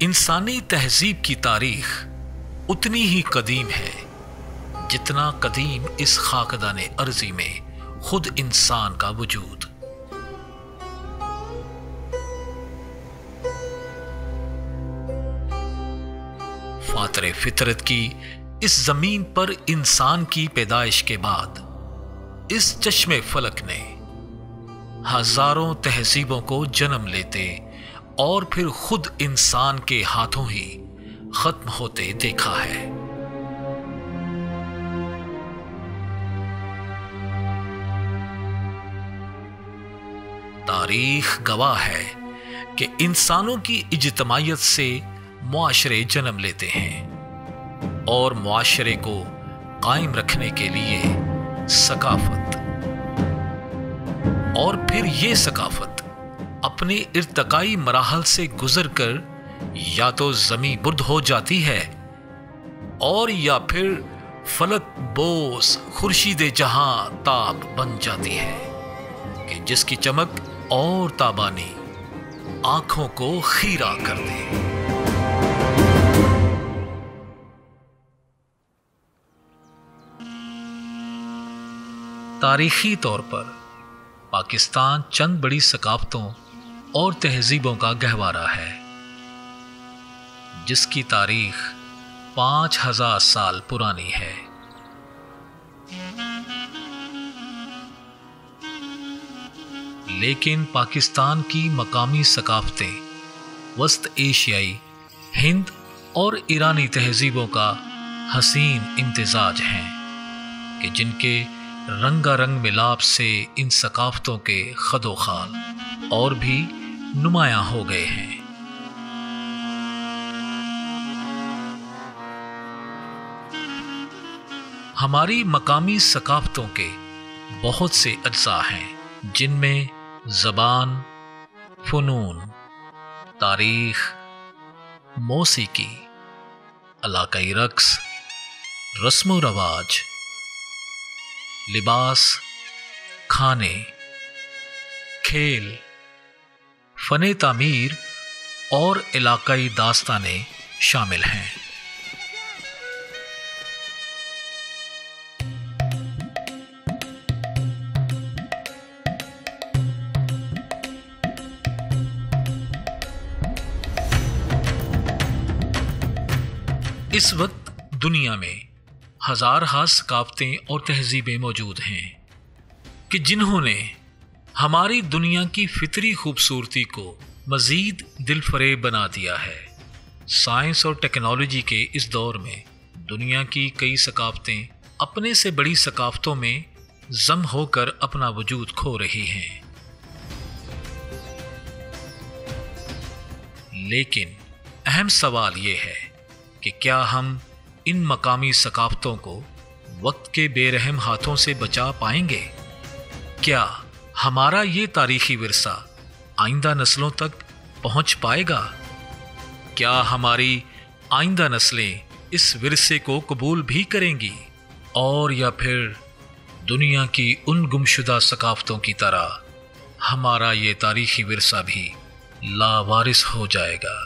इंसानी तहजीब की तारीख उतनी ही कदीम है जितना कदीम इस खाकदाने अर्जी में खुद इंसान का वजूद। फातरे फितरत की इस जमीन पर इंसान की पैदाइश के बाद इस चश्मे फलक ने हजारों तहजीबों को जन्म लेते और फिर खुद इंसान के हाथों ही खत्म होते देखा है। तारीख गवाह है कि इंसानों की इज्तिमायत से मुआशरे जन्म लेते हैं और मुआशरे को कायम रखने के लिए सकाफत, और फिर ये सकाफत अपने इर्तकाई मराहल से गुजरकर या तो ज़मी बुर्द हो जाती है और या फिर फलक बोस खुर्शीदे जहां ताब बन जाती है कि जिसकी चमक और ताबानी आंखों को खीरा कर दे। तारीखी तौर पर पाकिस्तान चंद बड़ी सकाफतों और तहजीबों का गहवारा है जिसकी तारीख 5000 साल पुरानी है। लेकिन पाकिस्तान की मकामी सकाफतें वस्त एशियाई, हिंद और ईरानी तहजीबों का हसीन इम्तिजाज हैं कि जिनके रंगारंग मिलाप से इन सकाफतों के खदोखाल और भी नुमायां हो गए हैं। हमारी मकामी सकाफतों के बहुत से अज्जा हैं जिनमें ज़बान, फ़नून, तारीख, मौसीकी, इलाकाई रक्स, रस्म व रवाज, लिबास, खाने, खेल, फने तामीर और इलाकाई दास्तानें शामिल हैं। इस वक्त दुनिया में हजारहा सकाफतें और तहजीबें मौजूद हैं कि जिन्होंने हमारी दुनिया की फितरी खूबसूरती को मजीद दिलफरेब बना दिया है। साइंस और टेक्नोलॉजी के इस दौर में दुनिया की कई सकाफतें अपने से बड़ी सकाफतों में जम होकर अपना वजूद खो रही हैं। लेकिन अहम सवाल ये है कि क्या हम इन मकामी सकाफतों को वक्त के बेरहम हाथों से बचा पाएंगे? क्या हमारा ये तारीखी विरसा आइंदा नस्लों तक पहुंच पाएगा? क्या हमारी आइंदा नस्लें इस विरसे को कबूल भी करेंगी, और या फिर दुनिया की उन गुमशुदा सकाफतों की तरह हमारा ये तारीखी विरसा भी लावारिस हो जाएगा?